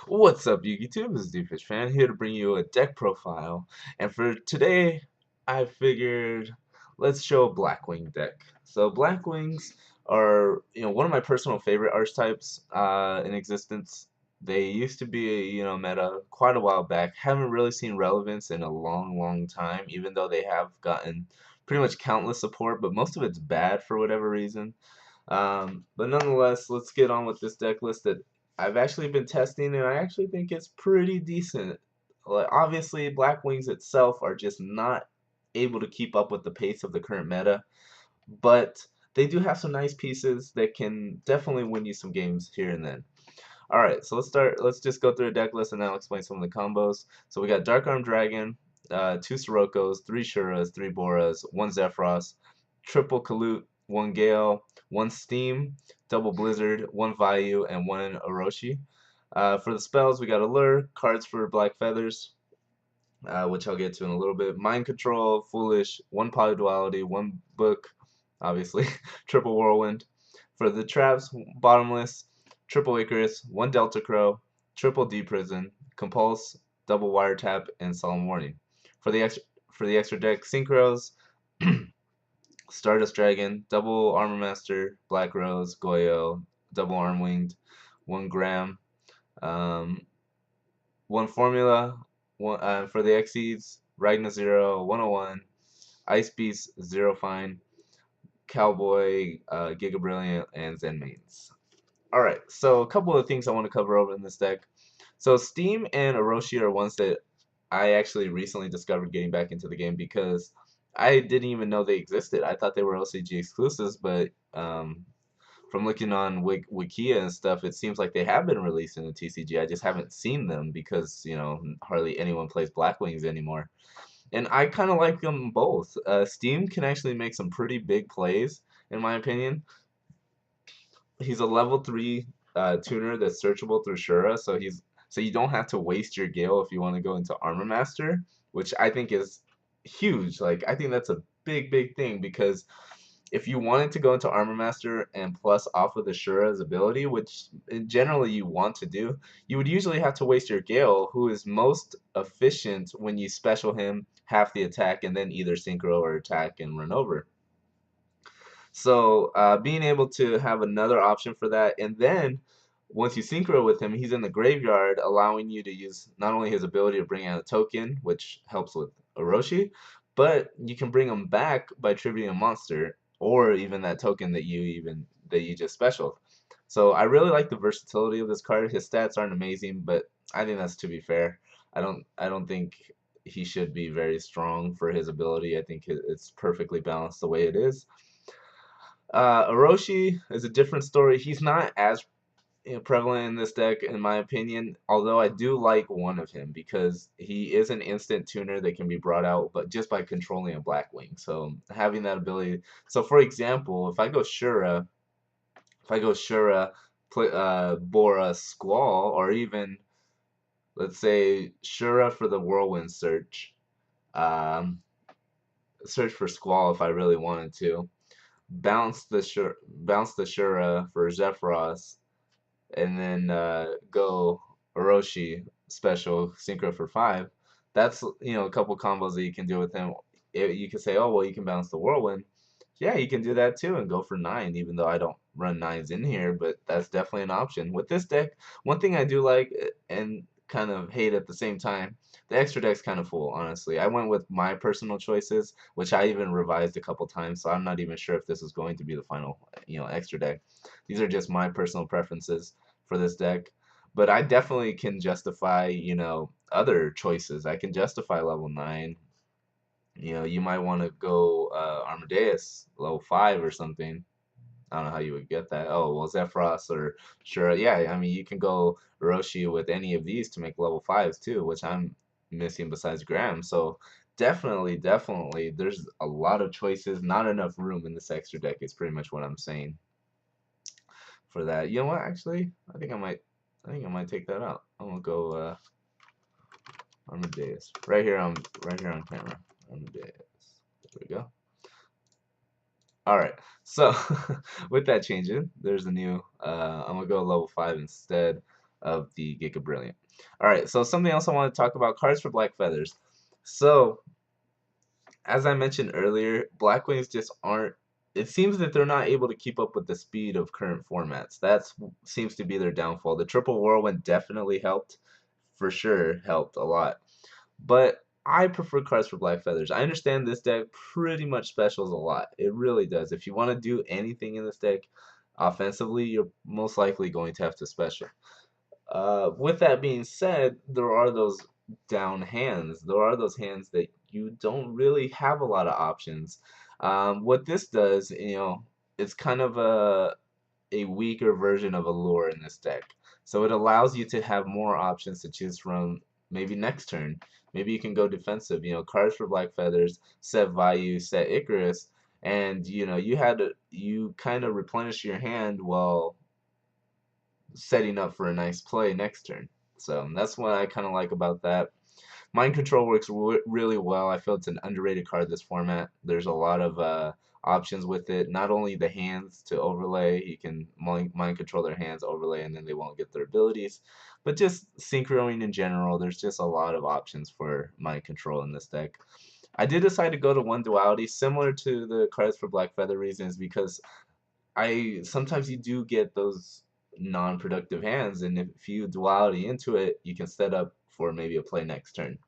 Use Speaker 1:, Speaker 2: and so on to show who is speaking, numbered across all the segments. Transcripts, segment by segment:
Speaker 1: What's up, YouTube? This is DFishFan here to bring you a deck profile. And for today, I figured let's show a Blackwing deck. So Blackwings are, one of my personal favorite archetypes in existence. They used to be, meta quite a while back. Haven't really seen relevance in a long, long time, even though they have gotten pretty much countless support, but most of it's bad for whatever reason. But nonetheless, let's get on with this deck list that I've actually been testing, and I actually think it's pretty decent. Like, obviously, Blackwings itself are just not able to keep up with the pace of the current meta, but they do have some nice pieces that can definitely win you some games here and then. Alright, so let's start. Let's just go through a deck list and then I'll explain some of the combos. So we got Dark Arm Dragon, 2 Sirocco's, 3 Shuras, 3 Boras, 1 Zephyros, triple Kalut, 1 Gale, 1 Steam, double Blizzard, 1 Vayu, and 1 Orochi. For the spells, we got Allure, cards for Black Feathers, which I'll get to in a little bit. Mind Control, Foolish, 1 Polyduality, 1 Book, obviously, triple Whirlwind. For the traps, Bottomless, triple Icarus, 1 Delta Crow, triple D Prison, Compulse, double Wiretap, and Solemn Warning. For the extra deck, Synchros, Stardust Dragon, double Armor Master, Black Rose, Goyo, double Arm Winged, 1 Gram, um, 1 Formula, for the Xyz, Ragna Zero, 101, Ice Beast, Zero Fine, Cowboy, Giga Brilliant, and Zen Mains. Alright, so a couple of things I want to cover over in this deck. So Steam and Orochi are ones that I actually recently discovered getting back into the game because I didn't even know they existed. I thought they were LCG exclusives, but from looking on Wikia and stuff, it seems like they have been released in the TCG. I just haven't seen them because, hardly anyone plays Blackwings anymore. And I kind of like them both. Steam can actually make some pretty big plays, in my opinion. He's a level 3 tuner that's searchable through Shura, so you don't have to waste your Gale if you want to go into Armor Master, which I think is huge. Like, I think that's a big, big thing because if you wanted to go into Armor Master and plus off of the Shura's ability, which generally you want to do, you would usually have to waste your Gale, who is most efficient when you special him half the attack and then either synchro or attack and run over. So being able to have another option for that, and then once you synchro with him, he's in the graveyard, allowing you to use not only his ability to bring out a token, which helps with Orochi, but you can bring him back by tributing a monster, or even that token that you just special. So I really like the versatility of this card. His stats aren't amazing, but I think that's to be fair. I don't think he should be very strong for his ability. I think it's perfectly balanced the way it is. Orochi is a different story. He's not as prevalent in this deck, in my opinion, although I do like one of him because he is an instant tuner that can be brought out, but just by controlling a Blackwing. So having that ability. So for example, if I go Shura, Bora, Squall, or even let's say Shura for the Whirlwind search, um, search for Squall if I really wanted to bounce the Shura for Zephyros, and then go Orochi special synchro for 5. That's a couple combos that you can do with him. You can say, oh well, you can bounce the Whirlwind. Yeah, you can do that too and go for 9, even though I don't run 9s in here, but that's definitely an option. With this deck, one thing I do like and kind of hate at the same time, the extra deck's kind of full, honestly. I went with my personal choices, which I even revised a couple times, so I'm not even sure if this is going to be the final, extra deck. These are just my personal preferences for this deck. But I definitely can justify, other choices. I can justify level 9. You might want to go Armadeus level 5 or something. I don't know how you would get that. Oh, well, Zephyros or sure, yeah. I mean, you can go Orochi with any of these to make level 5s too, which I'm missing besides Graham. So definitely, definitely, there's a lot of choices. Not enough room in this extra deck is pretty much what I'm saying for that. You know what? Actually, I think I might take that out. I'm gonna go Armadeus right here on camera. Armadeus. There we go. Alright, so with that changing, there's a new, I'm gonna go level 5 instead. of the Giga Brilliant. All right, so something else I want to talk about: cards for Black Feathers. So as I mentioned earlier, Blackwings just aren't. It seems that they're not able to keep up with the speed of current formats. That seems to be their downfall. The triple whirlwind definitely helped, for sure, helped a lot. But I prefer cards for Black Feathers. I understand this deck pretty much specials a lot. It really does. If you want to do anything in this deck offensively, you're most likely going to have to special. With that being said, there are those down hands. There are those hands that you don't really have a lot of options. What this does, it's kind of a weaker version of a lure in this deck. So it allows you to have more options to choose from maybe next turn. Maybe you can go defensive, cards for Black Feathers, set Vayu, set Icarus, and you kind of replenish your hand while setting up for a nice play next turn. So that's what I kind of like about that. Mind Control works really well. I feel it's an underrated card this format. There's a lot of options with it. Not only the hands to overlay, you can mind control their hands, overlay, and then they won't get their abilities. But just synchroing in general, there's just a lot of options for mind control in this deck. I did decide to go to one duality, similar to the cards for Black Feather reasons, because I sometimes you do get those non-productive hands, and if you duality into it, you can set up for maybe a play next turn.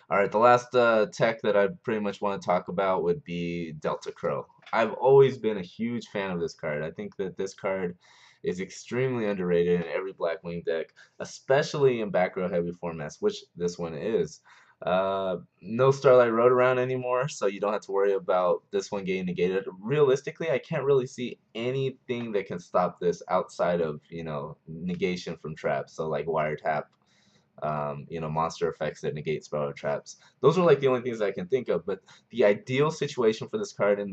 Speaker 1: All right, the last tech that I pretty much want to talk about would be Delta Crow. I've always been a huge fan of this card. I think that this card is extremely underrated in every Blackwing deck, especially in back row heavy formats, which this one is. No Starlight Road around anymore, so you don't have to worry about this one getting negated. Realistically, I can't really see anything that can stop this outside of, negation from traps, so like wiretap, monster effects that negate spell traps. Those are like the only things I can think of. But the ideal situation for this card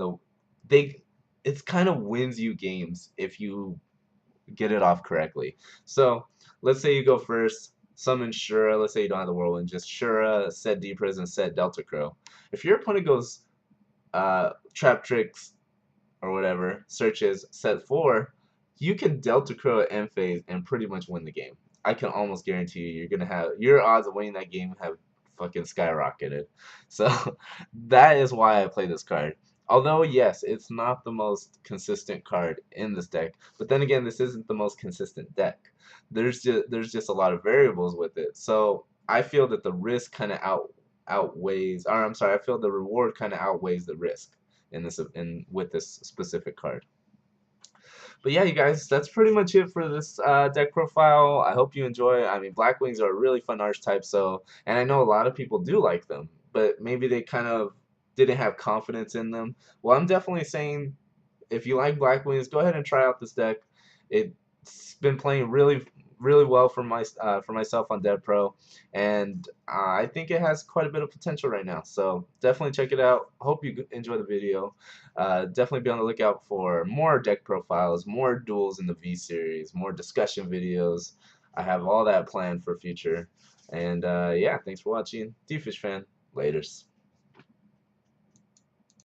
Speaker 1: it's kind of wins you games if you get it off correctly. So let's say you go first, summon Shura. Let's say you don't have the whirlwind, just Shura, set D Prison, set Delta Crow. If your opponent goes Trap Tricks or whatever, searches, set 4, you can Delta Crow at end phase and pretty much win the game. I can almost guarantee you're gonna have your odds of winning that game have fucking skyrocketed. So that is why I play this card. Although yes, it's not the most consistent card in this deck, but then again, this isn't the most consistent deck. There's just a lot of variables with it. So I feel that the risk kind of outweighs, or I'm sorry, I feel the reward kind of outweighs the risk with this specific card. But yeah, you guys, that's pretty much it for this deck profile. I hope you enjoy. I mean, Blackwings are a really fun archetype, and I know a lot of people do like them, but maybe they kind of didn't have confidence in them. Well, I'm definitely saying if you like Blackwings, go ahead and try out this deck. It's been playing really well for myself on Dev Pro, and I think it has quite a bit of potential right now. So definitely check it out. Hope you enjoy the video. Definitely be on the lookout for more deck profiles, more duels in the V series, more discussion videos. I have all that planned for future. And yeah, thanks for watching. DFishFan. Laters.